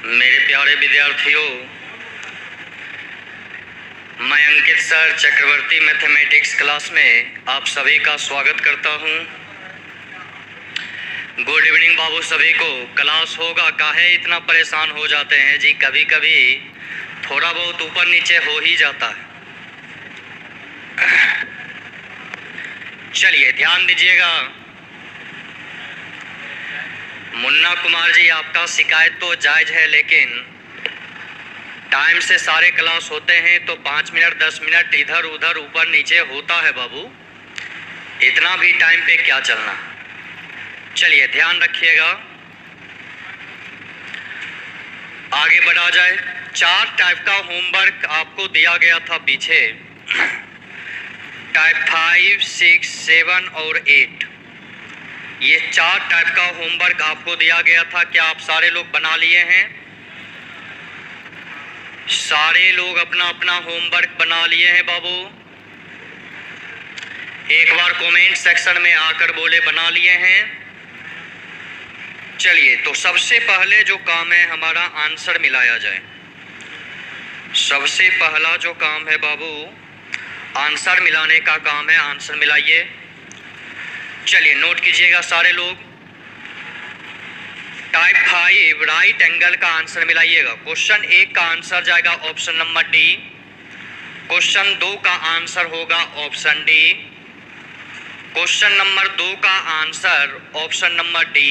मेरे प्यारे विद्यार्थियों, मैं अंकित सर चक्रवर्ती मैथमेटिक्स क्लास में आप सभी का स्वागत करता हूं। गुड इवनिंग बाबू सभी को। क्लास होगा काहे इतना परेशान हो जाते हैं जी, कभी कभी थोड़ा बहुत ऊपर नीचे हो ही जाता है। चलिए ध्यान दीजिएगा। मुन्ना कुमार जी, आपका शिकायत तो जायज़ है, लेकिन टाइम से सारे क्लास होते हैं तो 5 मिनट 10 मिनट इधर उधर ऊपर नीचे होता है बाबू, इतना भी टाइम पे क्या चलना। चलिए ध्यान रखिएगा, आगे बढ़ा जाए। 4 टाइप का होमवर्क आपको दिया गया था पीछे, टाइप 5, 6, 7 और 8। ये 4 टाइप का होमवर्क आपको दिया गया था। क्या आप सारे लोग बना लिए हैं? सारे लोग अपना अपना होमवर्क बना लिए हैं बाबू? एक बार कमेंट सेक्शन में आकर बोले बना लिए हैं। चलिए, तो सबसे पहले जो काम है हमारा, आंसर मिलाया जाए। सबसे पहला जो काम है बाबू, आंसर मिलाने का काम है। आंसर मिलाइए। चलिए नोट कीजिएगा सारे लोग। टाइप 5 राइट एंगल का आंसर मिलाइएगा। क्वेश्चन 1 का आंसर जाएगा ऑप्शन नंबर डी। क्वेश्चन 2 का आंसर होगा ऑप्शन डी। क्वेश्चन नंबर 2 का answer option number D.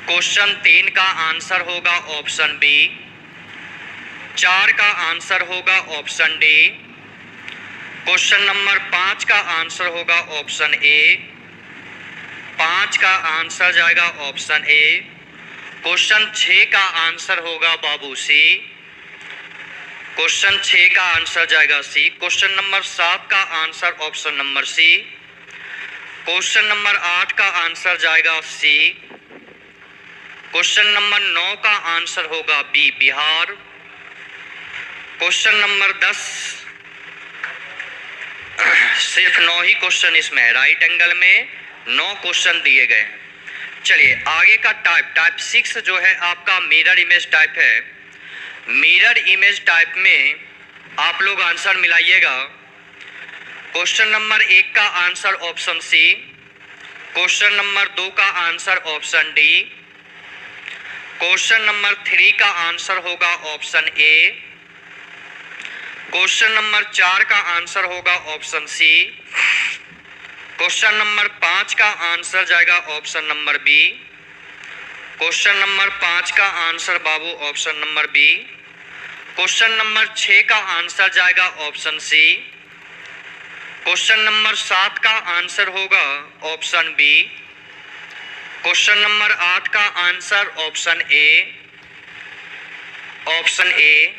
Question 3 का आंसर होगा ऑप्शन बी। 4 का आंसर होगा ऑप्शन डी। क्वेश्चन नंबर 5 का आंसर होगा ऑप्शन ए। 5 का आंसर जाएगा ऑप्शन ए। क्वेश्चन 6 का आंसर होगा बाबू सी। क्वेश्चन 6 का आंसर जाएगा सी। क्वेश्चन नंबर 7 का answer option number C. Question number 8 का आंसर जाएगा सी। क्वेश्चन नंबर 9 का आंसर होगा बी, बिहार। क्वेश्चन नंबर 10, सिर्फ 9 ही क्वेश्चन इसमें है। राइट एंगल में 9 क्वेश्चन दिए गए हैं। चलिए आगे का टाइप 6 जो है आपका मिरर इमेज टाइप है। मिरर इमेज टाइप में आप लोग आंसर मिलाइएगा। क्वेश्चन नंबर 1 का answer option C. Question number 2 का answer option D. Question number 3 का आंसर होगा ऑप्शन ए। क्वेश्चन नंबर 4 का आंसर होगा ऑप्शन सी। क्वेश्चन नंबर 5 का आंसर जाएगा option number B. Question number 5 का आंसर बाबू option number B. Question number 6 का आंसर जाएगा ऑप्शन सी। क्वेश्चन नंबर 7 का आंसर होगा ऑप्शन बी। क्वेश्चन नंबर 8 का answer option A, option A.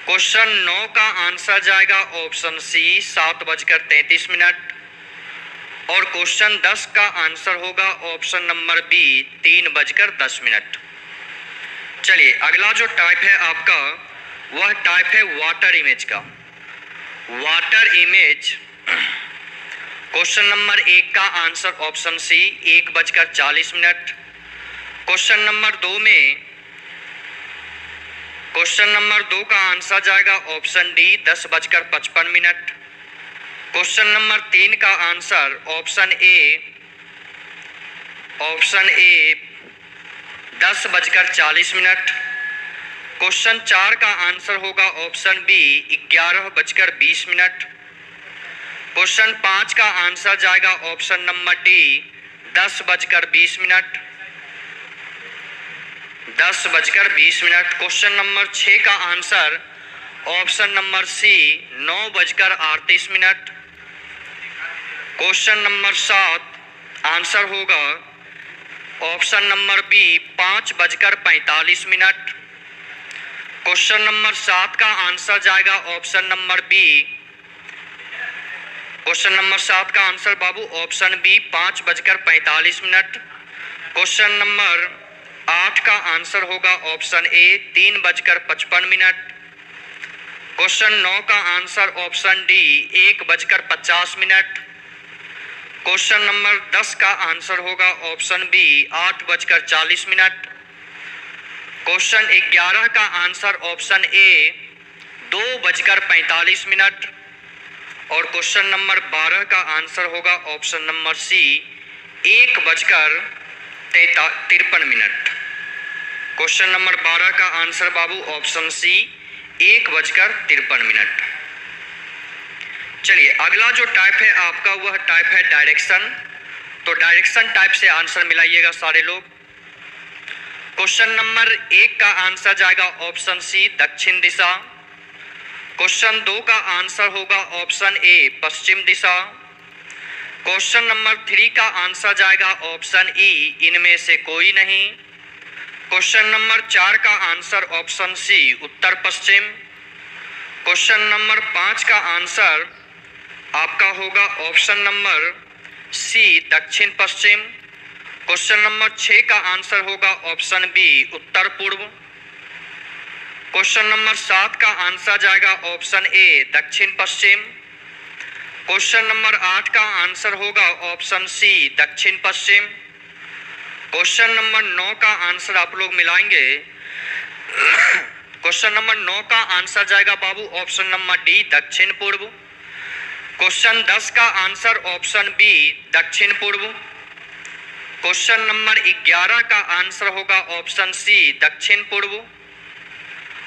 Question 9 का आंसर जाएगा ऑप्शन सी, 7:33। और क्वेश्चन 10 का आंसर होगा ऑप्शन नंबर बी, 3:10। चलिए अगला जो टाइप है आपका, वह टाइप है वाटर इमेज का। वाटर इमेज, क्वेश्चन नंबर 1 का answer option C, 1:40। Question number 2 में, क्वेश्चन नंबर 2 का आंसर जाएगा ऑप्शन डी, 10:55। क्वेश्चन नंबर 3 का आंसर ऑप्शन ए, 10:40। क्वेश्चन 4 का आंसर होगा ऑप्शन बी, 11:20। क्वेश्चन 5 का आंसर जाएगा option number D, 10:20। 10:20। Question number 6 का answer option number C, 9:38। Question number 7 answer होगा option number B, 5:45। Question number 7 का answer जाएगा option number B. Question number 7 का answer बाबू ऑप्शन बी, 5:45। क्वेश्चन नंबर 8 का answer होगा ऑप्शन ए, 3:55। क्वेश्चन 9 का answer option D, 1:50। Question number 10 का answer होगा ऑप्शन बी, 8:40। क्वेश्चन 11 का आंसर ऑप्शन ए 2:45 और क्वेश्चन नंबर 12 का आंसर होगा option number C 1:53। Question number 12 का आंसर बाबू ऑप्शन सी 1:53। चलिए अगला जो टाइप है आपका वह टाइप है डायरेक्शन। तो डायरेक्शन टाइप से आंसर मिलाइएगा सारे लोग। क्वेश्चन नंबर 1 का आंसर जाएगा ऑप्शन सी दक्षिण दिशा। क्वेश्चन 2 का आंसर होगा option A Paschim Disha. Question number 3 का आंसर जाएगा ऑप्शन ई इनमें से कोई नहीं। क्वेश्चन नंबर 4 का आंसर ऑप्शन सी उत्तर पश्चिम। क्वेश्चन नंबर 5 का आंसर आपका होगा ऑप्शन नंबर सी दक्षिण पश्चिम। क्वेश्चन नंबर 6 का आंसर होगा ऑप्शन बी उत्तर पूर्व। क्वेश्चन नंबर 7 का आंसर जाएगा ऑप्शन ए दक्षिण पश्चिम। क्वेश्चन नंबर 8 का आंसर होगा ऑप्शन सी दक्षिण पश्चिम। क्वेश्चन नंबर 9 का आंसर आप लोग मिलाएंगे। क्वेश्चन नंबर 9 का आंसर जाएगा बाबू ऑप्शन नंबर डी दक्षिण पूर्व। क्वेश्चन 10 का आंसर ऑप्शन बी दक्षिण पूर्व। क्वेश्चन नंबर 11 का आंसर होगा ऑप्शन सी दक्षिण पूर्व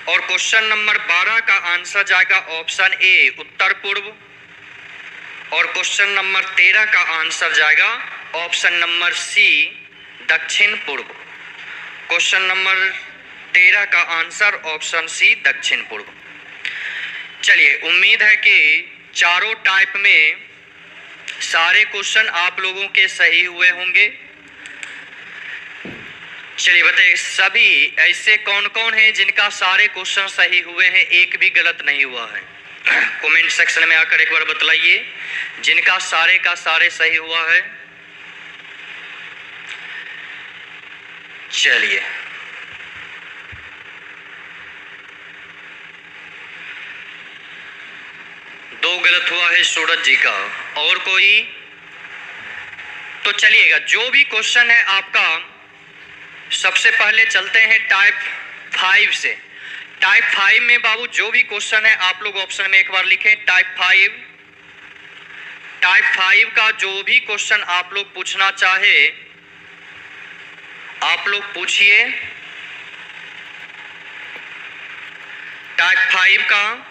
और क्वेश्चन नंबर 12 का आंसर जाएगा ऑप्शन ए उत्तर पूर्व और क्वेश्चन नंबर 13 का आंसर जाएगा ऑप्शन नंबर सी दक्षिण पूर्व। क्वेश्चन नंबर 13 का आंसर ऑप्शन सी दक्षिण पूर्व। चलिए उम्मीद है कि चारों टाइप में सारे क्वेश्चन आप लोगों के सही हुए होंगे। चलिए बताइए सभी ऐसे कौन कौन हैं जिनका सारे क्वेश्चन सही हुए हैं, एक भी गलत नहीं हुआ है। कमेंट सेक्शन में आकर एक बार बतलाइए जिनका सारे का सारे सही हुआ है। चलिए दो गलत हुआ है सूरज जी का, और कोई? तो चलिएगा जो भी क्वेश्चन है आपका सबसे पहले चलते हैं टाइप 5 से। टाइप 5 में बाबू जो भी क्वेश्चन है आप लोग ऑप्शन में एक बार लिखें टाइप 5। टाइप 5 का जो भी क्वेश्चन आप लोग पूछना चाहे आप लोग पूछिए। टाइप 5 का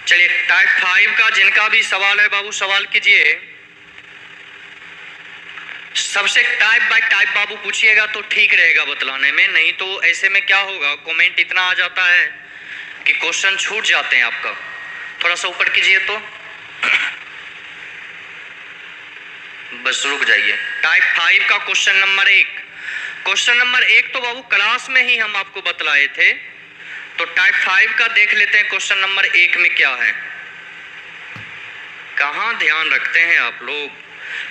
चलिए टाइप 5 का जिनका भी सवाल है बाबू सवाल कीजिए। सबसे टाइप बाय टाइप बाबू पूछिएगा तो ठीक रहेगा बतलाने में, नहीं तो ऐसे में क्या होगा कमेंट इतना आ जाता है कि क्वेश्चन छूट जाते हैं आपका। थोड़ा सा ऊपर कीजिए तो बस रुक जाइए। टाइप 5 का क्वेश्चन नंबर 1, क्वेश्चन नंबर 1 तो बाबू क्लास में ही हम आपको बतलाए थे। तो टाइप 5 का देख लेते हैं क्वेश्चन नंबर 1 में क्या है। कहाँ ध्यान रखते हैं आप लोग।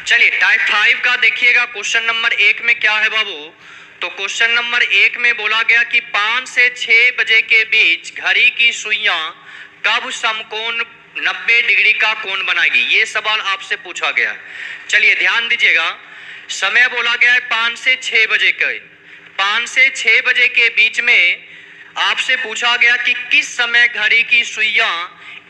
चलिए टाइप 5 का देखिएगा क्वेश्चन नंबर 1 में क्या है बाबू। तो क्वेश्चन नंबर 1 में बोला गया कि 5 से 6 बजे के बीच घड़ी की सुइयां कब समकोण 90 डिग्री का कोण बनाएगी, ये सवाल आपसे पूछा गया है। चलिए ध्यान दीजिएगा, समय बोला गया है 5 से 6 बजे के। 5 से 6 बजे के बीच में आपसे पूछा गया कि किस समय घड़ी की सुइयां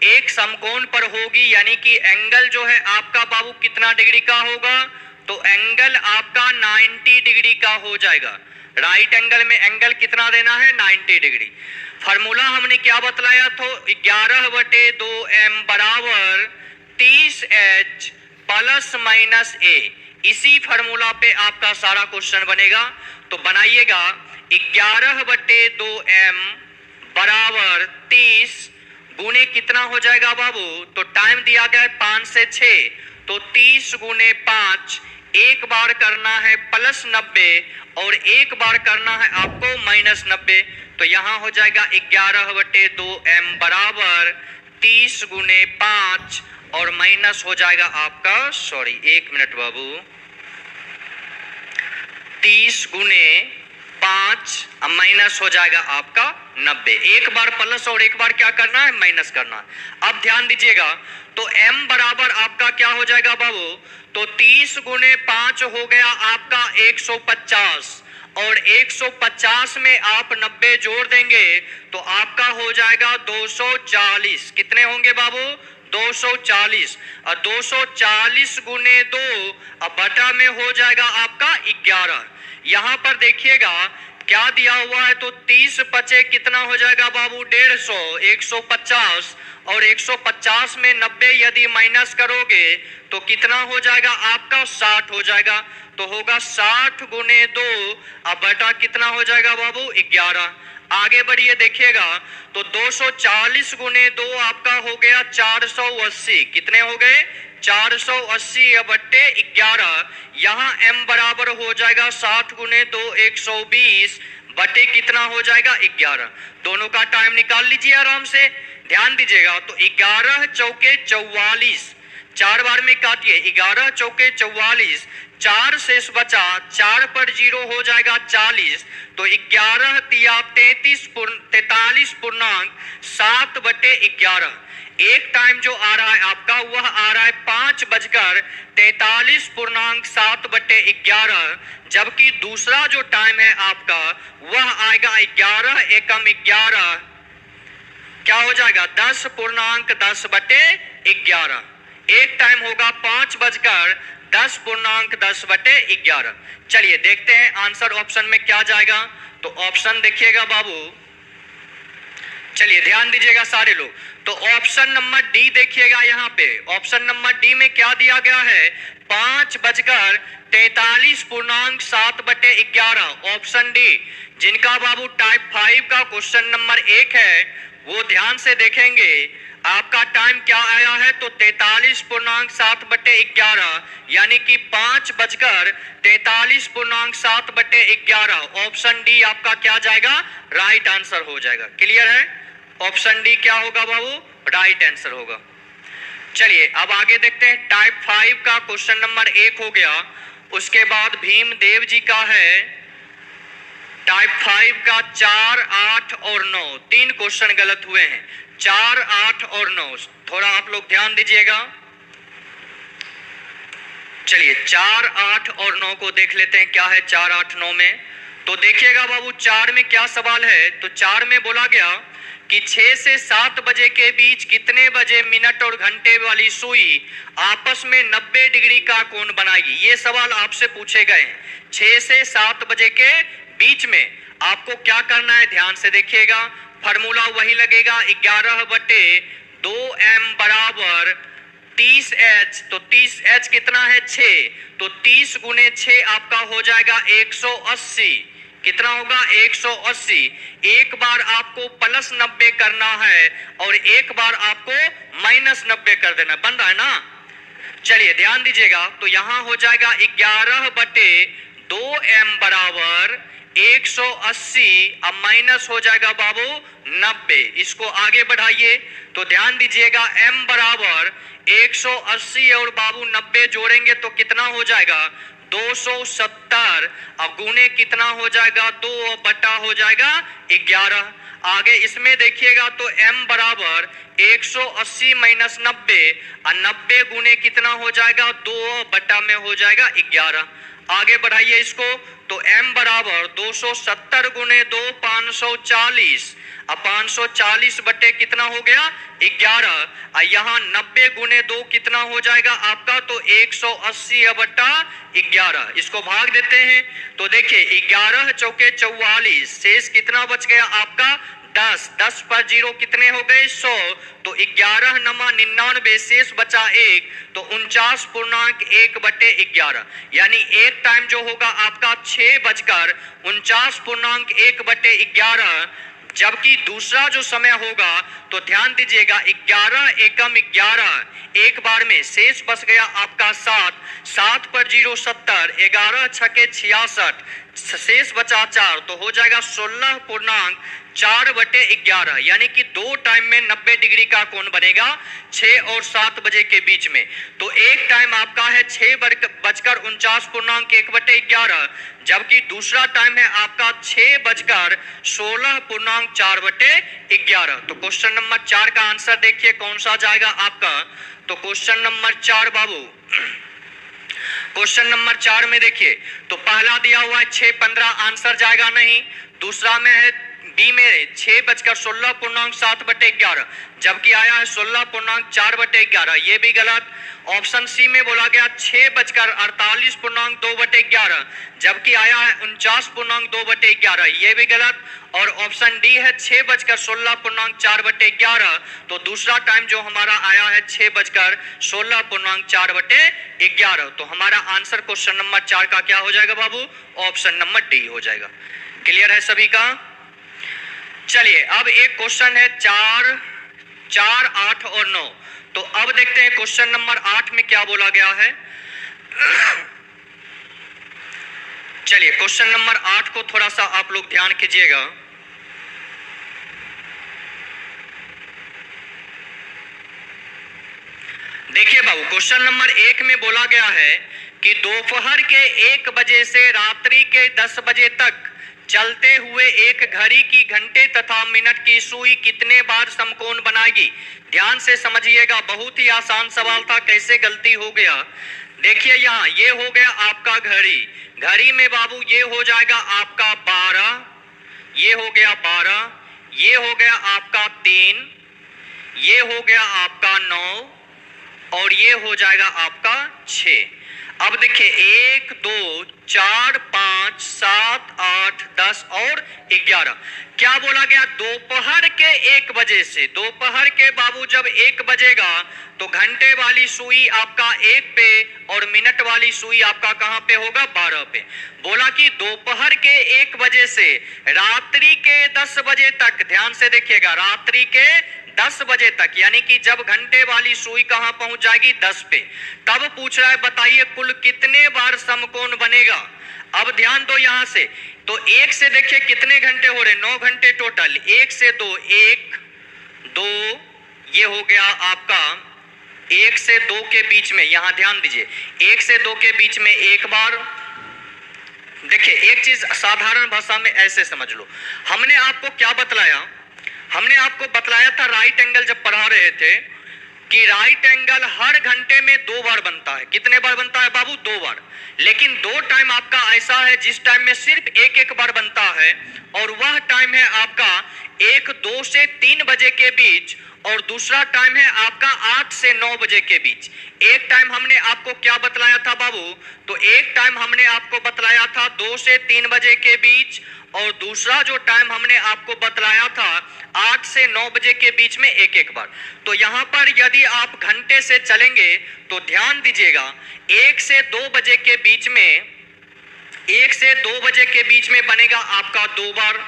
एक समकोण पर होगी, यानी कि एंगल जो है आपका बाबू कितना डिग्री का होगा। तो एंगल आपका 90 डिग्री का हो जाएगा। राइट एंगल में एंगल कितना देना है 90 डिग्री। फार्मूला हमने क्या बतलाया तो 11/2m बराबर 30h प्लस माइनस a। इसी फार्मूला पे आपका सारा क्वेश्चन बनेगा। तो बनाइएगा 11/2m बराबर 30 गुने कितना हो जाएगा बाबू। तो टाइम दिया गया है 5 से 6, तो 30 गुने 5, एक बार करना है प्लस 90 और एक बार करना है आपको माइनस 90। तो यहाँ हो जाएगा 11/2m बराबर 30 गुने 5 और माइनस हो जाएगा आपका, सॉरी 1 मिनट बाबू, 30 गुने 5 अब माइनस हो जाएगा आपका 90। एक बार प्लस और एक बार क्या करना है, माइनस करना है। अब ध्यान दीजिएगा, तो m बराबर आपका क्या हो जाएगा बाबू, तो 30 गुने 5 हो गया आपका 150, और 150 में आप 90 जोड़ देंगे तो आपका हो जाएगा 240। कितने होंगे बाबू, 240। और 240 गुने 2 अब बटा में हो जाएगा आपका 11। यहां पर देखिएगा क्या दिया हुआ है, तो 30 पचे कितना हो जाएगा बाबू, 150, 150, और 150 में 90 यदि माइनस करोगे तो कितना हो जाएगा आपका, 60 हो जाएगा। तो होगा 60 गुने 2 अब बटा कितना हो जाएगा बाबू, 11। आगे बढ़िए देखिएगा, तो 240 गुने 2 आपका हो गया 480। कितने हो गए, 480 बट्टे 11। यहाँ m बराबर हो जाएगा 60 गुने 2 120 बटे कितना हो जाएगा 11। दोनों का टाइम निकाल लीजिए आराम से, ध्यान दीजिएगा। तो 11 चौके 44, 4 बार में काटिए, 11 चौके 44, 4 शेष बचा, 4 पर 0 हो जाएगा 40। तो 11 तिया 43 पूर्णांक 7 बटे 11। एक टाइम जो आ रहा है आपका वह आ रहा है 5:43 पूर्णांक 7 बटे 11, जबकि दूसरा जो टाइम है आपका वह आएगा 11 एकम 11, क्या हो जाएगा 10 पूर्णांक 10 बटे 11। एक टाइम होगा 5:10 पूर्णांक 10 बटे 11। चलिए देखते हैं आंसर ऑप्शन में क्या जाएगा। तो ऑप्शन देखिएगा बाबू, चलिए ध्यान दीजिएगा सारे लोग। तो ऑप्शन नंबर डी देखिएगा, यहाँ पे ऑप्शन नंबर डी में क्या दिया गया है, 5:43 पूर्णांक 7 बटे 11, ऑप्शन डी। जिनका बाबू टाइप 5 का क्वेश्चन नंबर 1 है वो ध्यान से देखेंगे। आपका टाइम क्या आया है, तो 43 पूर्णांक 7 बटे 11, यानी कि 5:43 पूर्णांक 7 बटे 11, ऑप्शन डी आपका क्या जाएगा, राइट आंसर हो जाएगा। क्लियर है, ऑप्शन डी क्या होगा बाबू, राइट आंसर होगा। चलिए अब आगे देखते हैं, टाइप 5 का क्वेश्चन नंबर 1 हो गया। उसके बाद भीम देव जी का है टाइप 5 का 4, 8 और 9, 3 क्वेश्चन गलत हुए हैं, 4, 8 और 9। थोड़ा आप लोग ध्यान दीजिएगा। चलिए 4, 8 और 9 को देख लेते हैं क्या है 4, 8, 9 में। तो देखिएगा बाबू 4 में क्या सवाल है, तो 4 में बोला गया कि 6 से 7 बजे के बीच कितने बजे मिनट और घंटे वाली सुई आपस में 90 डिग्री का कोण बनाएगी। ये सवाल आपसे पूछे गए हैं। 6 से 7 बजे के बीच में आपको क्या करना है, ध्यान से देखिएगा। फॉर्मूला वही लगेगा, 11/2m बराबर 30h। तो 30h कितना है, 6। तो 30 गुने 6 आपका हो जाएगा 180। कितना होगा, 180। एक बार आपको प्लस 90 करना है और एक बार आपको माइनस 90 कर देना, बन रहा है ना। चलिए ध्यान दीजिएगा, तो यहां हो जाएगा 11/2m बराबर 180, अब माइनस हो जाएगा बाबू 90। इसको आगे बढ़ाइए, तो ध्यान दीजिएगा m बराबर 180 और बाबू 90 जोड़ेंगे तो कितना हो जाएगा, 270। अब गुने कितना हो जाएगा, 2 बटा हो जाएगा 11। आगे इसमें देखिएगा तो m बराबर 180 माइनस 90, और 90 गुने कितना हो जाएगा, 2 बटा में हो जाएगा 11। आगे बढ़ाइए इसको, तो m बराबर 270 गुने 2 540, अब 540 बटे कितना हो गया 11, और यहाँ 90 गुने 2 कितना हो जाएगा आपका, तो 180 बटा 11। इसको भाग देते हैं तो देखिए 11 चौके 44, शेष कितना बच गया आपका 10, 10 पर 0 कितने हो गए 100। तो 11 नमा 99, शेष बचा 1, तो 49.1 बटे 11, यानी एक टाइम जो होगा आपका 6:49.1 बटे 11। जबकि दूसरा जो समय होगा तो ध्यान दीजिएगा 11 एकम 11, एक बार में शेष बच गया आपका 7, 7 पर 0 70, 11 छके 66, शेष बचा 4, तो हो जाएगा 16.4/11, यानी कि 2 टाइम में 90 डिग्री का कोण बनेगा 6 और 7 बजे के बीच में। तो एक टाइम आपका है 6:49.1/11, जबकि दूसरा टाइम है आपका 6:16.4/11। तो क्वेश्चन नंबर 4 का आंसर देखिए कौन सा जाएगा आपका। तो क्वेश्चन नंबर 4 बाबू, क्वेश्चन नंबर 4 में देखिए, तो पहला दिया हुआ है 6:15, आंसर जाएगा नहीं। दूसरा में है डी में 6:16.7/11, जबकि आया है 16.4/11, ये भी गलत। ऑप्शन सी में बोला गया 6:48.2/11, जबकि आया है 49.2/11, ये भी गलत। और ऑप्शन डी है 6:16.4/11, तो दूसरा टाइम जो हमारा आया है 6:16.4/11। तो हमारा आंसर क्वेश्चन नंबर 4 का क्या हो जाएगा बाबू? ऑप्शन नंबर डी हो जाएगा। क्लियर है सभी का? चलिए अब एक क्वेश्चन है 4, 8 और 9। तो अब देखते हैं क्वेश्चन नंबर 8 में क्या बोला गया है। चलिए क्वेश्चन नंबर 8 को थोड़ा सा आप लोग ध्यान कीजिएगा। देखिए बाबू, क्वेश्चन नंबर 1 में बोला गया है कि दोपहर के 1 बजे से रात्रि के 10 बजे तक चलते हुए एक घड़ी की घंटे तथा मिनट की सुई कितने बार समकोण बनाएगी? ध्यान से समझिएगा, बहुत ही आसान सवाल था, कैसे गलती हो गया। देखिए यहाँ ये हो गया आपका घड़ी, घड़ी में बाबू ये हो जाएगा आपका 12, ये हो गया 12, ये हो गया आपका 3, ये हो गया आपका 9 और ये हो जाएगा आपका 6। अब देखिए 1, 2, 4, 5, 7, 8, 10 और 11। क्या बोला गया? दोपहर के 1 बजे से, दोपहर के बाबू जब 1 बजेगा तो घंटे वाली सुई आपका 1 पे और मिनट वाली सुई आपका कहां पे होगा? 12 पे। बोला कि दोपहर के 1 बजे से रात्रि के 10 बजे तक, ध्यान से देखिएगा, रात्रि के 10 बजे तक, यानी कि जब घंटे वाली सुई कहां पहुंच जाएगी? 10 पे। तब पूछ रहा है बताइए कुल कितने बार समकोण बनेगा। अब ध्यान दो यहां से, तो 1 से देखिए कितने घंटे हो रहे? 9 घंटे टोटल। 1 से 2, 1, 2, ये हो गया आपका 1 से 2 के बीच में, यहां ध्यान दीजिए, 1 से 2 के बीच में 1 बार। देखिए एक चीज साधारण भाषा में ऐसे समझ लो, हमने आपको क्या बतलाया? हमने आपको बतलाया था राइट एंगल जब पढ़ा रहे थे कि राइट एंगल हर घंटे में 2 बार बनता है। कितने बार बनता है बाबू? 2 बार। लेकिन 2 टाइम आपका ऐसा है जिस टाइम में सिर्फ 1 बार बनता है, और वह टाइम है आपका 2 से 3 बजे के बीच, और दूसरा टाइम है आपका 8 से 9 बजे के बीच। एक टाइम हमने आपको क्या बतलाया था बाबू? तो एक टाइम हमने आपको बतलाया था 2 से 3 बजे के बीच, और दूसरा जो टाइम हमने आपको बतलाया था 8 से 9 बजे के बीच में 1 बार। तो यहां पर यदि आप घंटे से चलेंगे तो ध्यान दीजिएगा, 1 से 2 बजे के बीच में, 1 से 2 बजे के बीच में बनेगा आपका 2 बार,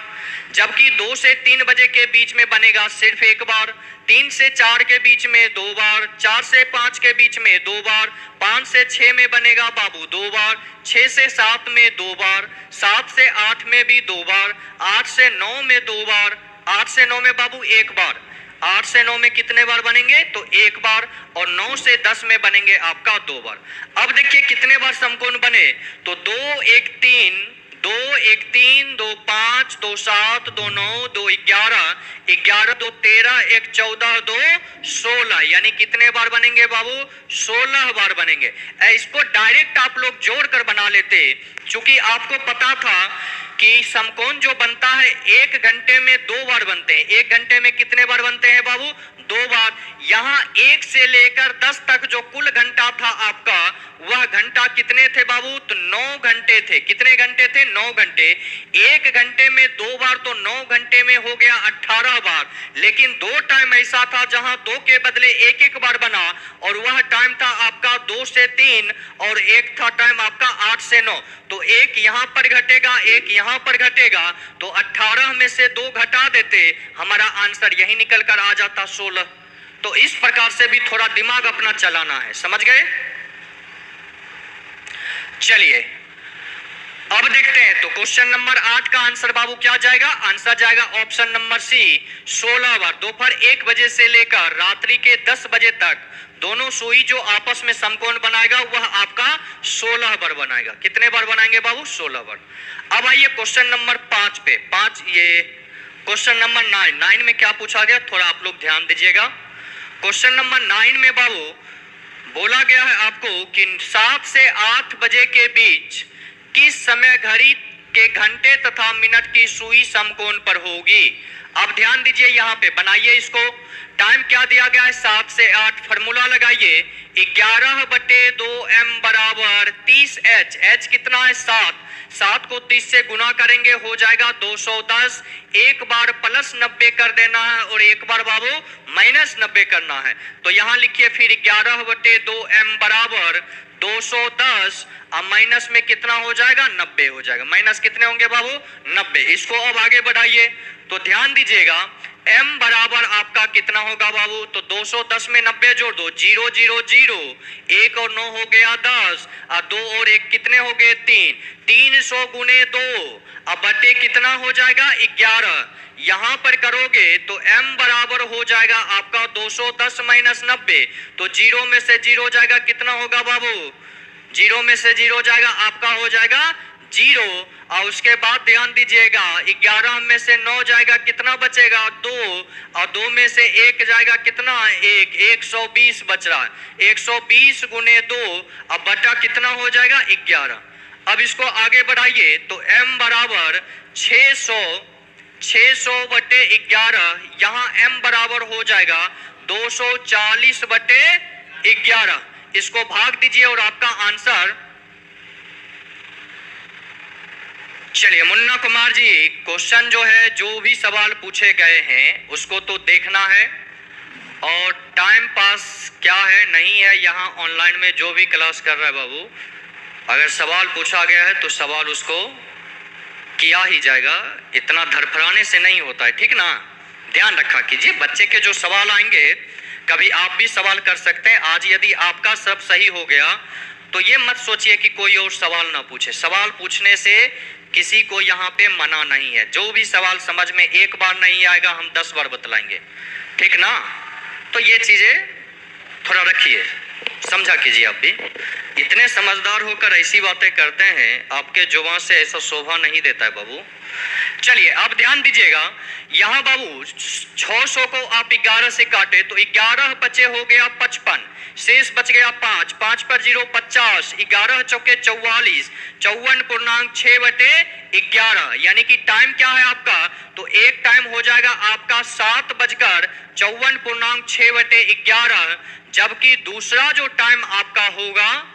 जबकि 2 से 3 बजे के बीच में बनेगा सिर्फ 1 बार, 3 से 4 के बीच में 2 बार, 4 से 5 के बीच में 2 बार, 5 से 6 में बनेगा बाबू 2 बार, 6 से 7 में 2 बार, 7 से 8 में भी 2 बार, 8 से 9 में 2 बार, 8 से 9 में बाबू 1 बार। 8 से 9 में कितने बार बनेंगे? तो 1 बार। और 9 से 10 में बनेंगे आपका 2 बार। अब देखिए कितने बार समकोण बने, तो 2, 1, 3, 2, 1, 3, 2, 5, 2, 7, 2, 9, 2, 11, 11, 2, 13, 1, 14, 2, 16, यानी कितने बार बनेंगे बाबू? 16 बार बनेंगे। इसको डायरेक्ट आप लोग जोड़कर बना लेते, क्योंकि आपको पता था कि समकोण जो बनता है 1 घंटे में 2 बार बनते हैं। 1 घंटे में कितने बार बनते हैं बाबू? 2 बार। यहाँ 1 से लेकर 10 तक जो कुल घंटा था आपका, वह घंटा कितने थे बाबू? तो 9 घंटे थे। कितने घंटे थे? 9 घंटे। 1 घंटे में 2 बार, तो 9 घंटे में हो गया 18 बार। लेकिन 2 टाइम ऐसा था जहां 2 के बदले 1 बार बना, और वह टाइम था आपका 2 से 3, और एक था टाइम आपका 8 से 9। तो 1 यहां पर घटेगा, 1 यहां पर घटेगा, तो 18 में से 2 घटा देते, हमारा आंसर यही निकल कर आ जाता 16। तो इस प्रकार से भी थोड़ा दिमाग अपना चलाना है, समझ गए? चलिए अब देखते हैं, तो क्वेश्चन नंबर 8 का आंसर बाबू क्या जाएगा? आंसर जाएगा ऑप्शन नंबर सी 16 बार। दोपहर 1 बजे से लेकर रात्रि के 10 बजे तक दोनों सुई जो आपस में समकोण बनाएगा वह आपका 16 बार बनाएगा। कितने बार बनाएंगे बाबू? 16 बार। अब आइए क्वेश्चन नंबर 5 पे। 5 ये क्वेश्चन नंबर 9 में क्या पूछा गया, थोड़ा आप लोग ध्यान दीजिएगा। क्वेश्चन नंबर 9 में बाबू बोला गया है आपको कि 7 से 8 बजे के बीच किस समय घड़ी के घंटे तथा मिनट की सुई समकोण पर होगी। अब ध्यान दीजिए, यहाँ पे बनाइए इसको। टाइम क्या दिया गया है? 7 से 8। फार्मूला लगाइए 11/2m बराबर 30h। h कितना है? 7। 7 को 30 से गुना करेंगे हो जाएगा 210। एक बार प्लस 90 कर देना है और एक बार बाबू माइनस 90 करना है। तो यहाँ लिखिए फिर 11/2m बराबर 210। अब माइनस में कितना हो जाएगा? 90 हो जाएगा। माइनस कितने होंगे बाबू? 90। इसको अब आगे बढ़ाइए तो ध्यान दीजिएगा, m बराबर आपका कितना होगा बाबू? तो 210 में 90 जोड़ दो, 0 0 0, 1 और 9 हो गया 10, और 2 और 1 कितने हो गए? 3। 300 गुने 2, अब बटे कितना हो जाएगा? 11। यहाँ पर करोगे तो m बराबर हो जाएगा आपका 210 माइनस 90, तो 0 में से 0 जाएगा, कितना होगा बाबू? 0 में से 0 जाएगा आपका हो जाएगा 0। और उसके बाद ध्यान दीजिएगा 11 में से 9 जाएगा, कितना बचेगा? 2, और 2 में से 1 जाएगा, कितना? 1। 120 बच रहा है। 120 गुने 2, अब बटा कितना हो जाएगा? 11। अब इसको आगे बढ़ाइए तो m बराबर 600 बटे 11, यहाँ m बराबर हो जाएगा 240 बटे 11। इसको भाग दीजिए और आपका आंसर, चलिए मुन्ना कुमार जी, क्वेश्चन जो है जो भी सवाल पूछे गए हैं उसको तो देखना है, और टाइम पास क्या है नहीं है, यहाँ ऑनलाइन में जो भी क्लास कर रहा है बाबू, अगर सवाल पूछा गया है तो सवाल उसको किया ही जाएगा। इतना धड़फड़ाने से नहीं होता है, ठीक ना? ध्यान रखा कीजिए, बच्चे के जो सवाल आएंगे कभी आप भी सवाल कर सकते हैं। आज यदि आपका सब सही हो गया तो ये मत सोचिए कि कोई और सवाल ना पूछे। सवाल पूछने से किसी को यहाँ पे मना नहीं है। जो भी सवाल समझ में एक बार नहीं आएगा हम 10 बार बतलाएंगे, ठीक ना? तो ये चीजें थोड़ा रखिए, समझा कीजिए। आप भी इतने समझदार होकर ऐसी बातें करते हैं, आपके जुबान से ऐसा शोभा नहीं देता है बाबू। चलिए अब ध्यान दीजिएगा, यहाँ बाबू 600 को आप 11 से काटे तो 11 बचे हो गया 55, शेष बच गया 5, 5 पर 0 50, 11 चौके 44, 54.6 बटे 11, यानी कि टाइम क्या है आपका? तो एक टाइम हो जाएगा आपका 7:54.6 बटे 11, जबकि दूसरा जो टाइम आपका होगा,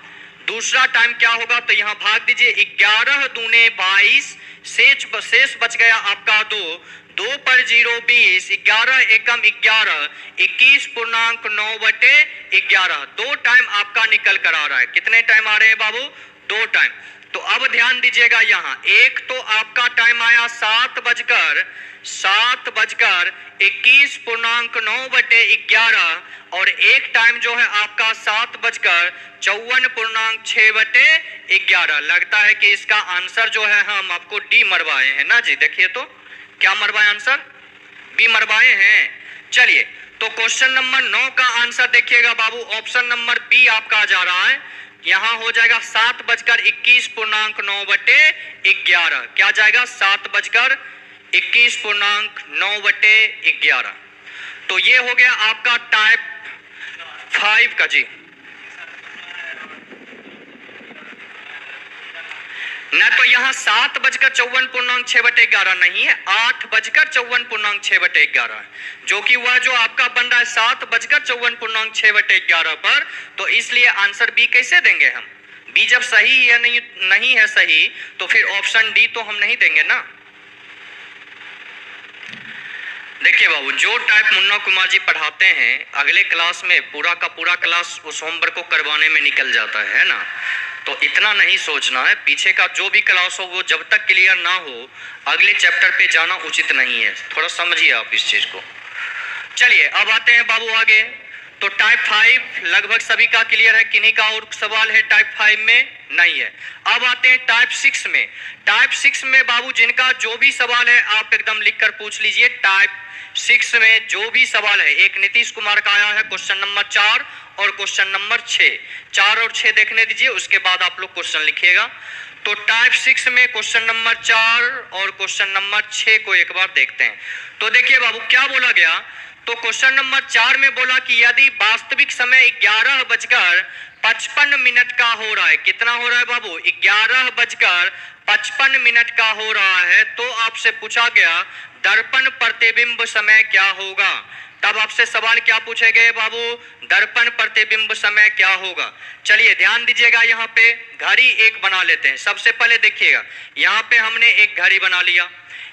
दूसरा टाइम क्या होगा? तो यहाँ भाग दीजिए 11 दूने 22, शेष बच गया आपका 2, 2 पर 0 20, 11 एकम 11, 21.9 बटे 11। 2 टाइम आपका निकल कर आ रहा है। कितने टाइम आ रहे हैं बाबू? 2 टाइम। तो अब ध्यान दीजिएगा, यहाँ एक तो आपका टाइम आया 7:21.9 बटे 11, और एक टाइम जो है आपका 7:54.6 बटे 11। लगता है कि इसका आंसर जो है हम आपको डी मरवाए हैं ना जी। देखिए तो क्या मरवाए आंसर? बी मरवाए हैं। चलिए तो क्वेश्चन नंबर 9 का आंसर देखिएगा बाबू, ऑप्शन नंबर बी आपका जा रहा है। यहाँ हो जाएगा 7:21.9 बटे 11। क्या जाएगा? 7:21.9 बटे 11। तो ये हो गया आपका टाइप 5 का जी। न तो यहाँ 7:54.6 बटे 11 नहीं है, 8:54.6 बटे 11, जो कि वह जो आपका बन रहा है 7:54.6 बटे 11 पर। तो इसलिए आंसर बी कैसे देंगे हम? बी जब सही या नहीं है सही, तो फिर ऑप्शन डी तो हम नहीं देंगे ना। देखिए बाबू, जो टाइप मुन्ना कुमार जी पढ़ाते हैं, अगले क्लास में पूरा का पूरा क्लास उस होमवर्क को करवाने में निकल जाता है ना। तो इतना नहीं सोचना है, पीछे का जो भी क्लास हो वो जब तक क्लियर ना हो अगले चैप्टर पे जाना उचित नहीं है। थोड़ा समझिए आप इस चीज को। चलिए अब आते हैं बाबू आगे। तो टाइप 5 लगभग सभी का क्लियर है, किन्हीं का और सवाल है टाइप 5 में? नहीं है। अब आते हैं टाइप 6 में। टाइप 6 में बाबू जिनका जो भी सवाल है आप एकदम लिखकर पूछ लीजिए। टाइप 6 में जो भी सवाल है, एक नीतीश कुमार का आया है क्वेश्चन नंबर 4 और क्वेश्चन नंबर 6, 4 और 6 देखने दीजिए, उसके बाद आप लोग क्वेश्चन लिखिएगा। तो टाइप 6 में क्वेश्चन नंबर 4 और क्वेश्चन नंबर 6 को एक बार देखते हैं। तो देखिए बाबू क्या बोला गया, तो क्वेश्चन नंबर 4 में बोला कि यदि वास्तविक समय 11:55 का हो रहा है, कितना हो रहा है बाबू, 11:55 का हो रहा है, तो आपसे पूछा गया दर्पण प्रतिबिंब समय क्या होगा। तब आपसे सवाल क्या पूछे गए बाबू, दर्पण प्रतिबिंब समय क्या होगा। चलिए ध्यान दीजिएगा, यहाँ पे घड़ी एक बना लेते हैं। सबसे पहले देखिएगा, यहाँ पे हमने एक घड़ी बना लिया।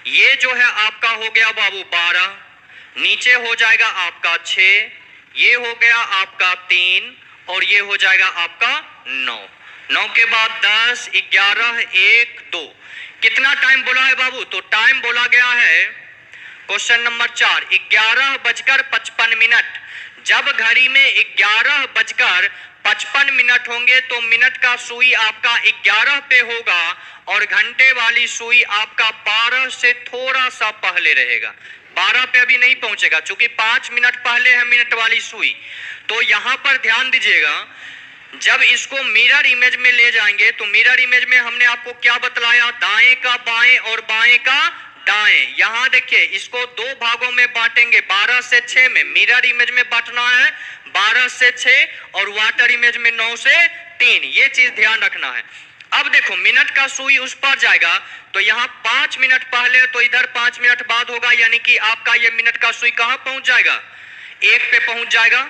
ये जो है आपका हो गया बाबू 12, नीचे हो जाएगा आपका 6, ये हो गया आपका 3 और ये हो जाएगा आपका 9। 9 के बाद 10, 11, 1, 2। कितना टाइम बोला है बाबू, तो टाइम बोला गया है क्वेश्चन नंबर 4 11:55। जब घड़ी में 11:55 होंगे तो मिनट का सुई आपका 11 पे होगा और घंटे वाली सुई आपका 12 से थोड़ा सा पहले रहेगा। 12 पे अभी नहीं पहुंचेगा, चूंकि 5 मिनट पहले है मिनट वाली सुई। तो यहां पर ध्यान दीजिएगा, जब इसको मिरर इमेज में ले जाएंगे तो मिरर इमेज में हमने आपको क्या बतलाया, दाएं का बाएं और बाएं का दाएं। यहां देखिए इसको 2 भागों में बांटेंगे, 12 से 6 में। मिरर इमेज में बांटना है 12 से 6 और वाटर इमेज में 9 से 3। ये चीज ध्यान रखना है। अब देखो मिनट का सुई उस पर जाएगा तो यहाँ 5 मिनट पहले तो इधर 5 मिनट बाद होगा, यानी कि आपका ये मिनट का सुई कहां पहुंच जाएगा, 1 पे पहुंच जाएगा।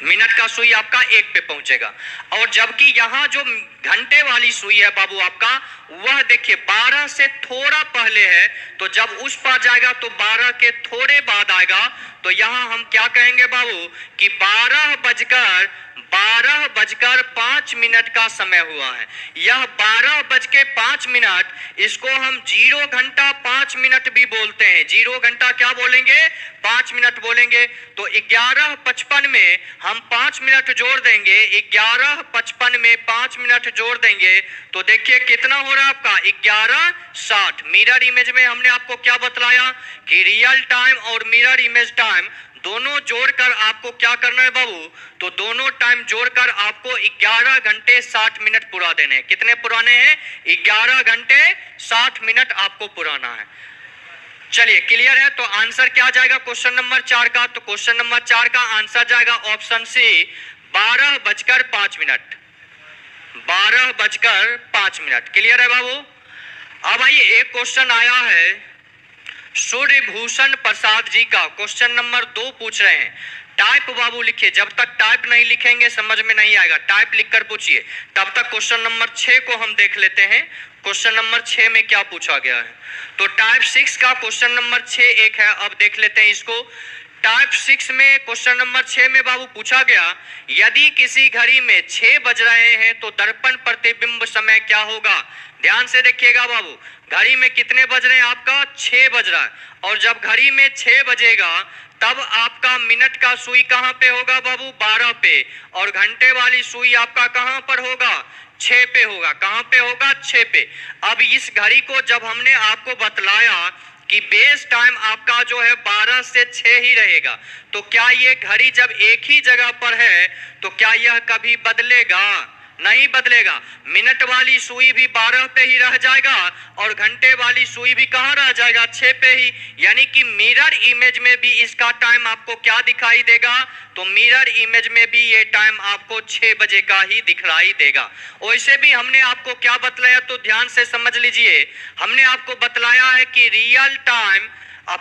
मिनट का सुई आपका 1 पे पहुंचेगा। और जबकि यहाँ जो घंटे वाली सुई है बाबू आपका, वह देखिए 12 से थोड़ा पहले है, तो जब उस पर जाएगा तो 12 के थोड़े बाद आएगा। तो यहाँ हम क्या कहेंगे बाबू कि 12:05 का समय हुआ है। यह 12:05, इसको हम 0 घंटा 5 मिनट भी बोलते हैं। 0 घंटा क्या बोलेंगे, 5 मिनट बोलेंगे। तो 11:55 में हम 5 मिनट जोड़ देंगे, 11:55 में 5 मिनट जोड़ देंगे तो देखिए कितना हो रहा है आपका 11:60। मिरर इमेज में हमने आपको क्या बतलाया कि रियल टाइम और मिरर इमेज टाइम दोनों जोड़कर आपको क्या करना है बाबू, तो दोनों टाइम जोड़कर आपको 11 घंटे 60 मिनट पूरा देने हैं। कितने पुराने हैं, 11 घंटे 60 मिनट आपको पुराना है। चलिए क्लियर है। तो आंसर क्या जाएगा क्वेश्चन नंबर 4 का, तो क्वेश्चन नंबर 4 का आंसर जाएगा ऑप्शन सी 12:05। 12:05। क्लियर है बाबू। अब आइए एक क्वेश्चन आया है सूर्यभूषण प्रसाद जी का, क्वेश्चन नंबर 2 पूछ रहे हैं। टाइप बाबू लिखिए, जब तक टाइप नहीं लिखेंगे समझ में नहीं आएगा, टाइप लिखकर पूछिए। तब तक क्वेश्चन नंबर 6 को हम देख लेते हैं, क्वेश्चन नंबर 6 में क्या पूछा गया है। तो टाइप 6 का क्वेश्चन नंबर 6 एक है, अब देख लेते हैं इसको। टाइप 6 में क्वेश्चन नंबर 6 में बाबू पूछा गया, यदि किसी घड़ी में 6 बज रहे हैं तो दर्पण प्रतिबिंब समय क्या होगा। ध्यान से देखिएगा बाबू, घड़ी में कितने बज रहे हैं, आपका 6 बज रहा है। और जब घड़ी में 6 बजेगा तब आपका मिनट का सुई कहां पे होगा बाबू, 12 पे, और घंटे वाली सुई आपका कहां पर होगा, 6 पे होगा। कहां पे होगा, 6 पे। अब इस घड़ी को जब हमने आपको बतलाया कि बेस टाइम आपका जो है 12 से 6 ही रहेगा, तो क्या ये घड़ी जब एक ही जगह पर है तो क्या यह कभी बदलेगा, नहीं bदलेगा। मिनट वाली सुई भी 12 पे ही रह जाएगा और घंटे वाली सुई भी कहां रह जाएगा, 6 पे ही। यानी कि मिरर इमेज में भी इसका टाइम आपको क्या दिखाई देगा, तो मिरर इमेज में भी ये टाइम आपको 6 बजे का ही दिखलाई देगा। वैसे भी हमने आपको क्या बतलाया, तो ध्यान से समझ लीजिए। हमने आपको बतलाया है कि real time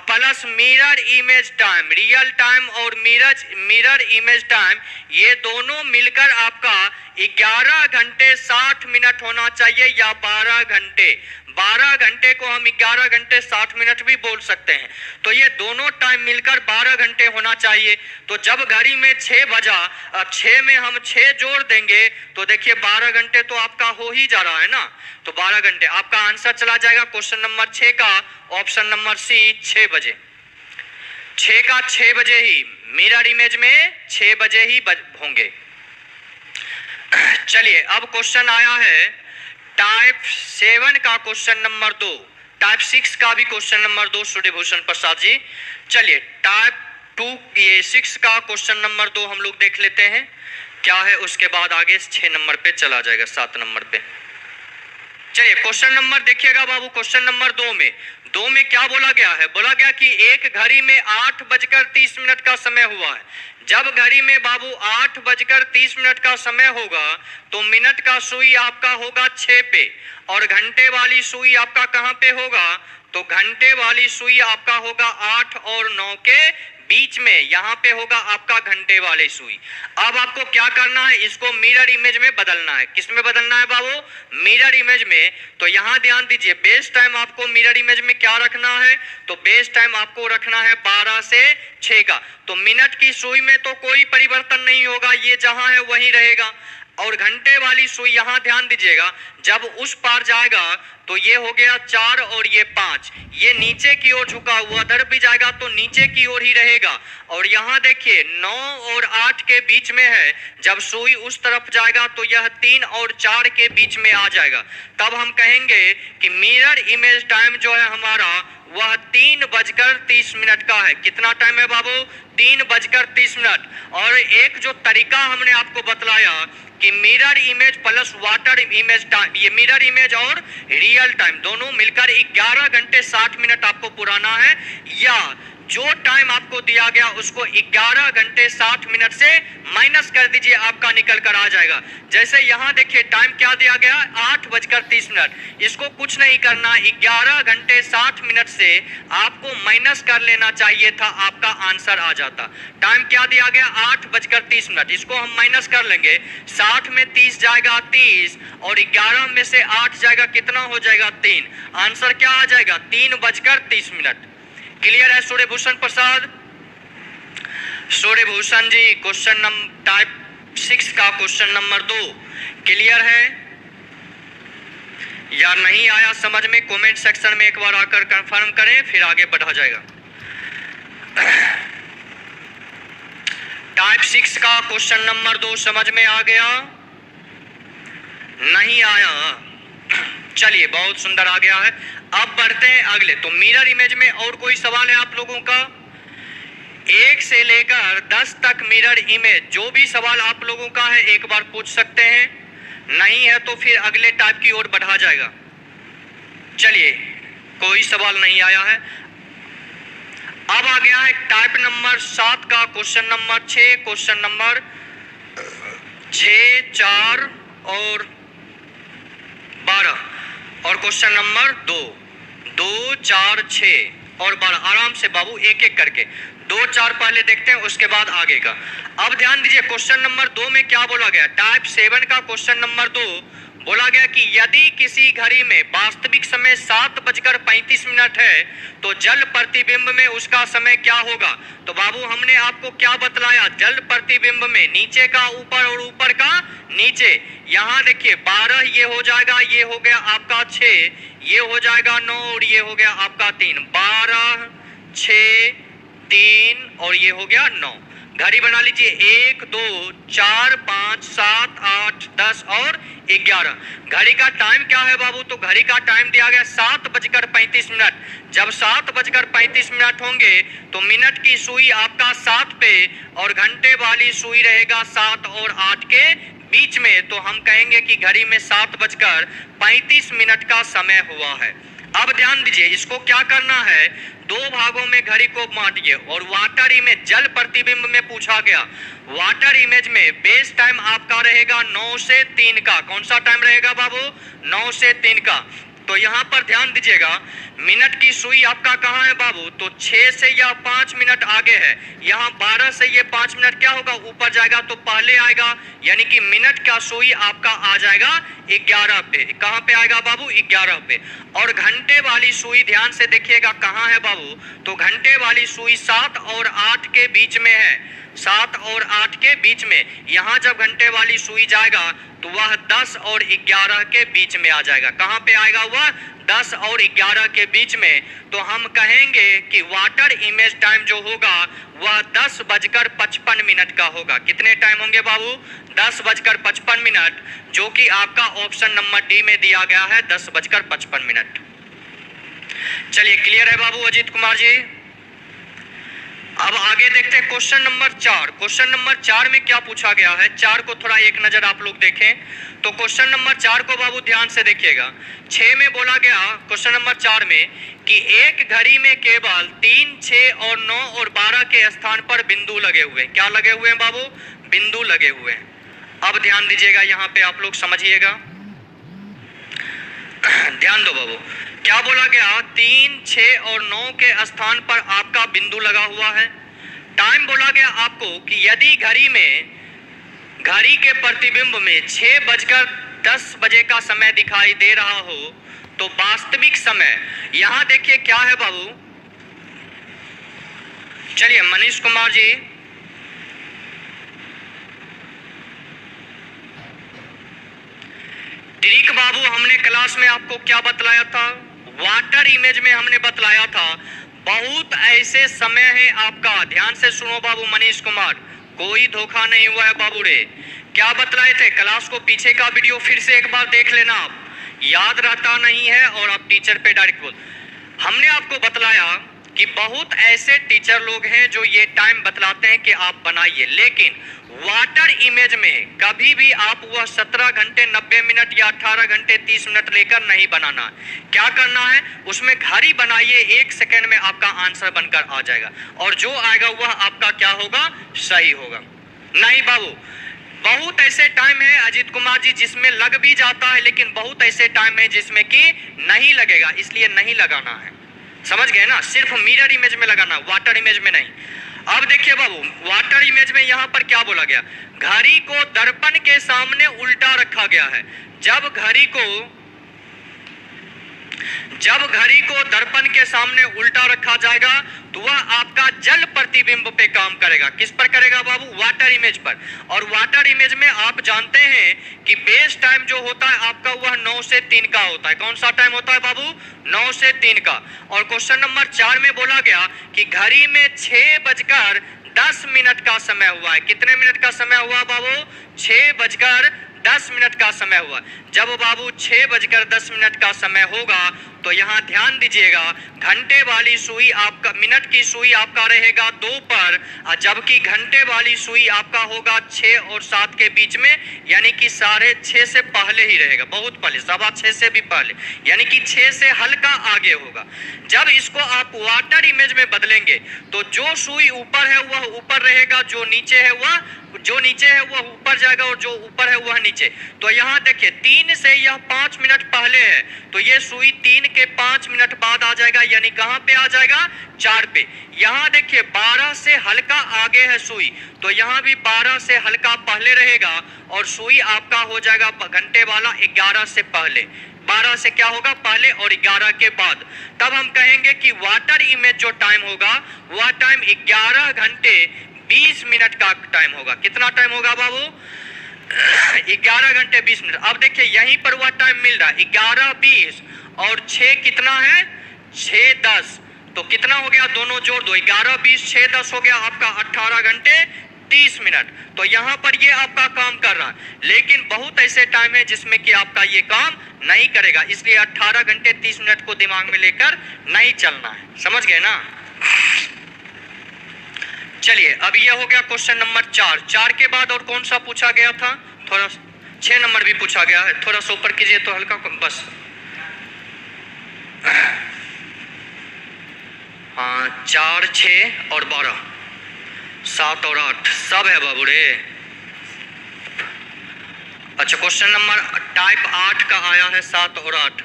plus mirror image time, real time और मिरर इमेज टाइम, ये दोनों मिलकर आपका 11 घंटे 60 मिनट होना चाहिए, या 12 घंटे। 12 घंटे को हम 11 घंटे 60 मिनट भी बोल सकते हैं। तो ये दोनों टाइम मिलकर 12 घंटे होना चाहिए। तो जब घड़ी में 6 बजा, 6 में हम 6 जोड़ देंगे तो देखिए 12 घंटे तो आपका हो ही जा रहा है ना। तो 12 घंटे आपका आंसर चला जाएगा क्वेश्चन नंबर 6 का ऑप्शन नंबर सी, 6 बजे। 6 का 6 बजे ही, मिरर इमेज में 6 बजे ही होंगे। चलिए अब क्वेश्चन आया है टाइप 7 का क्वेश्चन नंबर 2, टाइप 6 का भी क्वेश्चन नंबर 2 सूर्यभूषण प्रसाद जी। चलिए टाइप 2 ये 6 का क्वेश्चन नंबर 2 हम लोग देख लेते हैं क्या है, उसके बाद आगे 6 नंबर पे चला जाएगा, 7 नंबर पे। चलिए क्वेश्चन नंबर देखिएगा बाबू, क्वेश्चन नंबर 2 में क्या बोला गया है? बोला गया कि एक घड़ी में 8:30 का समय हुआ है। जब घड़ी में बाबू 8:30 का समय होगा तो मिनट का सुई आपका होगा 6 पे और घंटे वाली सुई आपका कहाँ पे होगा? तो घंटे वाली सुई आपका होगा 8 और 9 के बीच में, यहाँ पे होगा आपका घंटे वाली सुई। अब आपको क्या करना है? इसको मिरर इमेज में बदलना है। किस में बदलना है बाबू? मिरर इमेज में। तो यहाँ ध्यान दीजिए, बेस टाइम आपको मिरर इमेज में क्या रखना है? तो बेस टाइम आपको रखना है 12 से 6 का। तो मिनट की सुई में तो कोई परिवर्तन नहीं होगा, ये जहां है वहीं रहेगा। और घंटे वाली सुई यहाँ ध्यान दीजिएगा, जब उस पार जाएगा तो ये हो गया 4 और ये 5, ये नीचे की ओर झुका हुआ, उधर भी जाएगा तो नीचे की ओर ही रहेगा। और यहाँ देखिए 9 और 8 के बीच में है, जब सुई उस तरफ जाएगा तो यह 3 और 4 के बीच में आ जाएगा। तब हम कहेंगे कि मिरर इमेज टाइम जो है हमारा वह 3:30 का है। कितना टाइम है बाबू? 3:30। और एक जो तरीका हमने आपको बतलाया कि mirror image plus water image time, ये मिरर इमेज और रियल टाइम दोनों मिलकर 11 घंटे 60 मिनट आपको पुराना है, या जो टाइम आपको दिया गया उसको 11 घंटे 60 मिनट से माइनस कर दीजिए, आपका निकल कर आ जाएगा। जैसे यहाँ देखिए टाइम क्या दिया गया? 8:30। इसको कुछ नहीं करना, 11 घंटे 60 मिनट से आपको माइनस कर लेना चाहिए था, आपका आंसर आ जाता। टाइम क्या दिया गया? 8:30। इसको हम माइनस कर लेंगे, 60 में 30 जाएगा 30 और 11 में से 8 जाएगा, कितना हो जाएगा? 3। आंसर क्या आ जाएगा? 3:30। क्लियर है सूर्यभूषण प्रसाद? सूर्यभूषण जी क्वेश्चन नंबर टाइप 6 का क्वेश्चन नंबर 2 क्लियर है या नहीं आया समझ में? कमेंट सेक्शन में एक बार आकर कंफर्म करें, फिर आगे बढ़ा जाएगा। टाइप 6 का क्वेश्चन नंबर 2 समझ में आ गया? नहीं आया? चलिए बहुत सुंदर आ गया है। अब बढ़ते हैं अगले। तो मिरर इमेज में और कोई सवाल है आप लोगों का? 1 से लेकर 10 तक मिरर इमेज जो भी सवाल आप लोगों का है एक बार पूछ सकते हैं, नहीं है तो फिर अगले टाइप की ओर बढ़ा जाएगा। चलिए कोई सवाल नहीं आया है। अब आ गया है टाइप नंबर 7 का क्वेश्चन नंबर 6, क्वेश्चन नंबर 6, 4 और 12 और क्वेश्चन नंबर 2, 4, 6 और 12। आराम से बाबू एक एक करके 2, 4 पहले देखते हैं, उसके बाद आगे का। अब ध्यान दीजिए क्वेश्चन नंबर 2 में क्या बोला गया? टाइप 7 का क्वेश्चन नंबर 2 बोला गया कि यदि किसी घड़ी में वास्तविक समय 7:35 है तो जल प्रतिबिंब में उसका समय क्या होगा? तो बाबू हमने आपको क्या बतलाया? जल प्रतिबिंब में नीचे का ऊपर और ऊपर का नीचे। यहाँ देखिए 12 ये हो जाएगा, ये हो गया आपका 6, ये हो जाएगा 9 और ये हो गया आपका 3। 12, 6, 3 और ये हो गया 9। घड़ी बना लीजिए 1, 2, 4, 5, 7, 8, 10 और 11। घड़ी का टाइम क्या है बाबू? तो घड़ी का टाइम दिया गया 7:35। जब 7:35 होंगे तो मिनट की सुई आपका 7 पे और घंटे वाली सुई रहेगा 7 और 8 के बीच में। तो हम कहेंगे कि घड़ी में 7:35 का समय हुआ है। अब ध्यान दीजिए इसको क्या करना है? 2 भागों में घड़ी को बांटिए। और वाटर इमेज जल प्रतिबिंब में पूछा गया, वाटर इमेज में बेस टाइम आपका रहेगा 9 से 3 का। कौन सा टाइम रहेगा बाबू? 9 से 3 का। तो यहाँ पर ध्यान दीजिएगा मिनट की सुई आपका कहाँ है बाबू? तो 6 से या 5 मिनट आगे है। यहाँ 12 से ये 5 मिनट क्या होगा? ऊपर जाएगा तो पहले आएगा, यानी कि मिनट का सुई आपका आ जाएगा 11 पे। कहाँ पे आएगा बाबू? 11 पे। और घंटे वाली सुई ध्यान से देखिएगा कहाँ है बाबू? तो घंटे वाली सुई 7 और 8 के बीच में है, 7 और 8 के बीच में। यहाँ जब घंटे वाली सुई जाएगा तो वह 10 और 11 के बीच में आ जाएगा। कहाँ पे आएगा? वह 10 और 11 के बीच में, तो हम कहेंगे कि वाटर इमेज टाइम जो होगा वह 10:55 का होगा। कितने टाइम होंगे बाबू? 10:55, जो कि आपका ऑप्शन नंबर डी में दिया गया है 10:55। चलिए क्लियर है बाबू अजीत कुमार जी। अब आगे देखते हैं क्वेश्चन नंबर 4। क्वेश्चन नंबर 4 में क्या पूछा गया है, 4 को थोड़ा एक नजर आप लोग देखें। तो क्वेश्चन नंबर 4 को बाबू ध्यान से देखिएगा। 6 में बोला गया क्वेश्चन नंबर 4 में कि एक घड़ी में केवल 3, 6 और 9 और 12 के स्थान पर बिंदु लगे हुए। क्या लगे हुए हैं बाबू? बिंदु लगे हुए हैं। अब ध्यान दीजिएगा, यहाँ पे आप लोग समझिएगा, ध्यान दो बाबू। क्या बोला गया? 3, 6 और 9 के स्थान पर आपका बिंदु लगा हुआ है। टाइम बोला गया आपको कि यदि घड़ी के प्रतिबिंब में 6:10 का समय दिखाई दे रहा हो तो वास्तविक समय, यहां देखिए क्या है बाबू। चलिए मनीष कुमार जी, ट्रिक बाबू हमने क्लास में आपको क्या बतलाया था? वाटर इमेज में हमने बतलाया था बहुत ऐसे समय है आपका, ध्यान से सुनो बाबू मनीष कुमार, कोई धोखा नहीं हुआ है बाबू रे। क्या बतलाए थे? क्लास को पीछे का वीडियो फिर से एक बार देख लेना, आप याद रहता नहीं है और आप टीचर पे डायरेक्ट बोल। हमने आपको बतलाया कि बहुत ऐसे टीचर लोग हैं जो ये टाइम बतलाते हैं कि आप बनाइए, लेकिन वाटर इमेज में कभी भी आप वह 17 घंटे 90 मिनट या 18 घंटे 30 मिनट लेकर नहीं बनाना। क्या करना है? उसमें घड़ी बनाइए, 1 सेकेंड में आपका आंसर बनकर आ जाएगा और जो आएगा वह आपका क्या होगा? सही होगा। नहीं बाबू, बहुत ऐसे टाइम है अजीत कुमार जी जिसमें लग भी जाता है, लेकिन बहुत ऐसे टाइम है जिसमें कि नहीं लगेगा, इसलिए नहीं लगाना है। समझ गए ना? सिर्फ मिरर इमेज में लगाना, वाटर इमेज में नहीं। अब देखिए बाबू, वाटर इमेज में यहां पर क्या बोला गया? घड़ी को दर्पण के सामने उल्टा रखा गया है। जब घड़ी को दर्पण के सामने उल्टा रखा जाएगा तो वह आपका जल प्रतिबिंब पे काम करेगा। किस पर करेगा बाबू? वाटर इमेज पर। और वाटर इमेज में आप जानते हैं कि बेस टाइम जो होता है आपका वह 9 से 3 का होता है। कौन सा टाइम होता है बाबू? 9 से 3 का। और क्वेश्चन नंबर 4 में बोला गया कि घड़ी में 6:10 का समय हुआ है। कितने मिनट का समय हुआ बाबू? 6:10 का समय हुआ। जब बाबू 6:10 का समय होगा तो यहाँ ध्यान दीजिएगा, घंटे वाली सुई आपका, मिनट की सुई आपका रहेगा 2 पर, जबकि घंटे वाली सुई आपका होगा 6 और 7 के बीच में, यानी कि 6:30 से पहले ही रहेगा, बहुत पहले, 6:15 से भी पहले, यानी कि 6 से हल्का आगे होगा। जब इसको आप वाटर इमेज में बदलेंगे तो जो सुई ऊपर है वह ऊपर रहेगा, जो नीचे है वह ऊपर जाएगा और जो ऊपर है वह नीचे। तो यहाँ देखिए 3 से यह 5 मिनट पहले है तो ये सुई 3 के 5 मिनट बाद आ जाएगा, यानी कहाँ पे आ जाएगा? 4 पे। यहाँ देखिए 12 से हल्का आगे है सुई, तो यहाँ भी 12 से हल्का पहले रहेगा और सुई आपका हो जाएगा घंटे वाला 11 से पहले। 12 से क्या होगा? पहले और 11 के बाद। तब हम कहेंगे कि वाटर इमेज जो टाइम होगा वह टाइम 11 घंटे 20 मिनट का टाइम होगा। कितना टाइम होगा बाबू? 11 घंटे 20 मिनट। अब देखिए यहीं पर वह टाइम मिल रहा है 11:20 और 6 कितना है? 6:10। तो कितना हो गया? दोनों जोड़ दो, 11:20 6:10 हो गया आपका 18 घंटे 30 मिनट। तो यहाँ पर ये आपका काम कर रहा है, लेकिन बहुत ऐसे टाइम है जिसमें कि आपका ये काम नहीं करेगा, इसलिए 18 घंटे 30 मिनट को दिमाग में लेकर नहीं चलना है। समझ गए ना? चलिए अब ये हो गया क्वेश्चन नंबर 4। 4 के बाद और कौन सा पूछा गया था? थोड़ा 6 नंबर भी पूछा गया है, थोड़ा सा ऊपर कीजिए तो हल्का, बस हाँ। 4, 6 और 12, 7 और 8 सब है बाबू रे। अच्छा, क्वेश्चन नंबर टाइप 8 का आया है 7 और 8।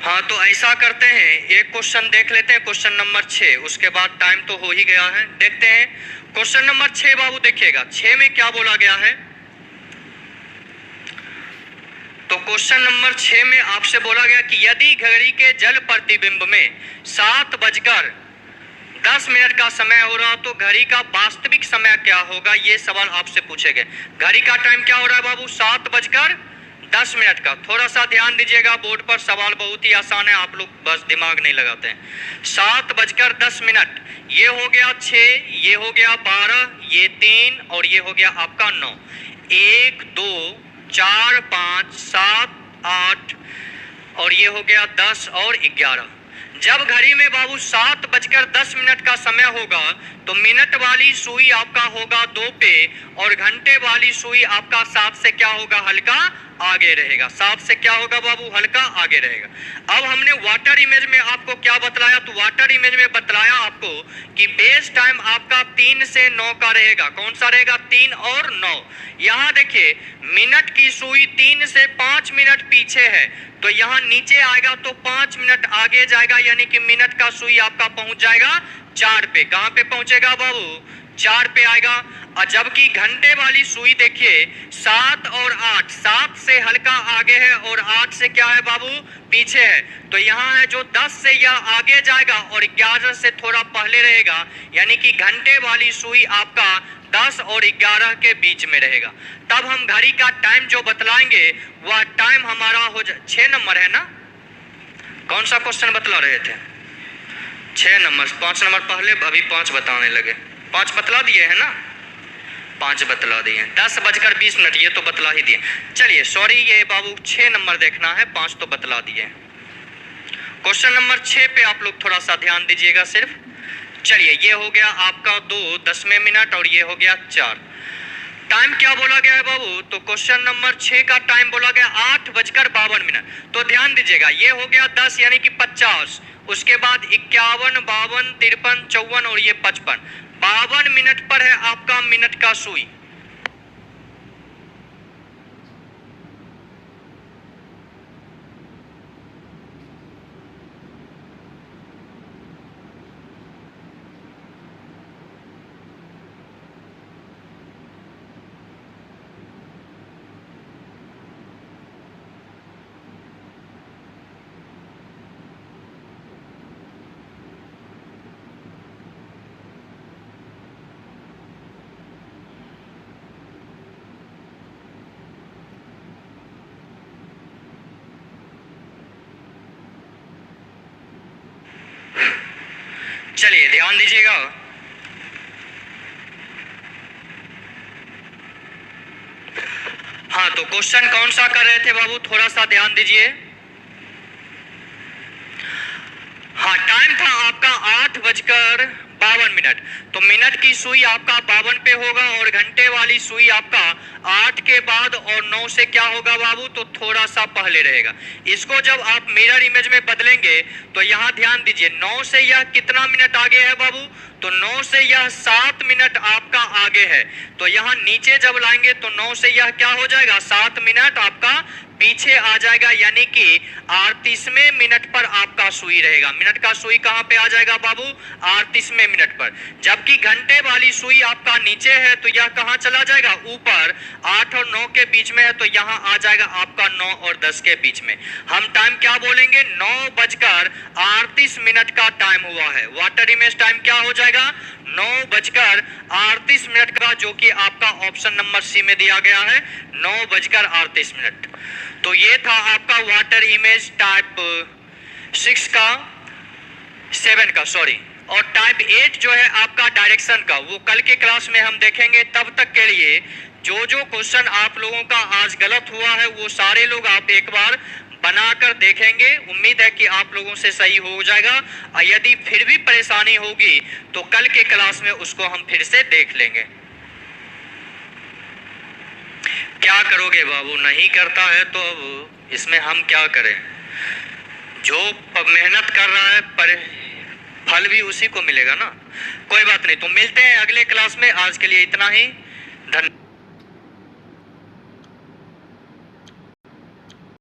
हाँ तो ऐसा करते हैं, एक क्वेश्चन देख लेते हैं, क्वेश्चन नंबर 6, उसके बाद टाइम तो हो ही गया है। देखते हैं क्वेश्चन नंबर 6 बाबू, देखिएगा 6 में क्या बोला गया है। तो क्वेश्चन नंबर 6 में आपसे बोला गया कि यदि घड़ी के जल प्रतिबिंब में 7:10 का समय हो रहा तो घड़ी का वास्तविक समय क्या होगा, ये सवाल आपसे पूछे गए। घड़ी का टाइम क्या हो रहा है बाबू? 10 मिनट का। थोड़ा सा ध्यान दीजिएगा, बोर्ड पर सवाल बहुत ही आसान है, आप लोग बस दिमाग नहीं लगाते हैं। 7:10, ये हो गया 6, ये हो गया 12, ये 3 और ये हो गया आपका 9। 1 2 4 5 7 8 और ये हो गया 10 और 11। जब घड़ी में बाबू 7:10 का समय होगा तो मिनट वाली सुई आपका होगा 2 पे और घंटे वाली सुई आपका 7 से क्या होगा, हल्का आगे रहेगा। 7 से क्या होगा बाबू, हल्का आगे रहेगा। अब हमने वाटर इमेज में आपको क्या बतलाया, तो वाटर इमेज में बतलाया आपको कि बेस टाइम आपका 3 से 9 का रहेगा। कौन सा रहेगा, 3 और 9। यहाँ देखिए मिनट की सुई 3 से 5 मिनट पीछे है, तो यहाँ नीचे आएगा तो 5 मिनट आगे जाएगा, यानी कि मिनट का सुई आपका पहुंच जाएगा 4 पे। कहां पे पहुंचेगा बाबू, 4 पे आएगा। और जबकि घंटे वाली सुई देखिए 7 और 8, 7 से हल्का आगे है और 8 से क्या है बाबू, पीछे है। तो यहाँ है जो 10 से यह आगे जाएगा और 11 से थोड़ा पहले रहेगा, यानी कि घंटे वाली सुई आपका 10 और 11 के बीच में रहेगा। तब हम घड़ी का टाइम जो बतलाएंगे वह टाइम हमारा हो 6 नंबर है ना। कौन सा क्वेश्चन बतला रहे थे, 6 नंबर। 5 नंबर पहले, अभी 5 बताने लगे। 5 बतला दिए है ना, 5 बतला दिए। 10:20 ये तो बतला ही दिए। चलिए सॉरी, ये बाबू 6 नंबर देखना है, 5 तो बतला दिए। क्वेश्चन नंबर 6 पे आप लोग थोड़ा सा ध्यान दीजिएगा सिर्फ। चलिए ये हो गया आपका 2:10 और ये हो गया 4। टाइम क्या बोला गया है बाबू, तो क्वेश्चन नंबर 6 का टाइम बोला गया 8:52। तो ध्यान दीजिएगा, ये हो गया 10 यानी कि 50, उसके बाद 51, 52, 53, 54 और ये 55। 52 मिनट पर है आपका मिनट का सुई। चलिए ध्यान दीजिएगा, हाँ तो क्वेश्चन कौन सा कर रहे थे बाबू, थोड़ा सा ध्यान दीजिए। हाँ टाइम था आपका 8:52। तो मिनट की सुई आपका 52 पे होगा और घंटे वाली सुई आपका 8 के बाद और 9 से क्या होगा बाबू, तो थोड़ा सा पहले रहेगा। इसको जब आप मिरर इमेज में बदलेंगे तो यहाँ ध्यान दीजिए, 9 से यह कितना मिनट आगे है बाबू, तो 9 से यह 7 मिनट आपका आगे है। तो यहाँ नीचे जब लाएंगे तो 9 से यह क्या हो जाएगा, 7 मिनट आपका पीछे आ जाएगा, यानी कि 38वें मिनट पर आपका सुई रहेगा। मिनट का सुई कहां पे आ जाएगा बाबू, 38वें मिनट पर। जबकि घंटे वाली सुई आपका नीचे है तो यह कहां चला जाएगा, ऊपर। 8 और 9 के बीच में है तो यहां आ जाएगा आपका 9 और 10 के बीच में। हम टाइम क्या बोलेंगे, 9:38 का टाइम हुआ है। वाटर इमेज टाइम क्या हो जाएगा, 9:38 का, जो कि आपका ऑप्शन नंबर सी में दिया गया है, 9:38। तो ये था आपका वाटर इमेज टाइप 6 का, 7 का सॉरी। और टाइप 8 जो है आपका डायरेक्शन का, वो कल के क्लास में हम देखेंगे। तब तक के लिए जो जो क्वेश्चन आप लोगों का आज गलत हुआ है वो सारे लोग आप एक बार बनाकर देखेंगे। उम्मीद है कि आप लोगों से सही हो जाएगा। और यदि फिर भी परेशानी होगी तो कल के क्लास में उसको हम फिर से देख लेंगे। क्या करोगे बाबू, नहीं करता है तो अब इसमें हम क्या करें। जो मेहनत कर रहा है पर फल भी उसी को मिलेगा ना। कोई बात नहीं, तो मिलते हैं अगले क्लास में। आज के लिए इतना ही, धन्यवाद।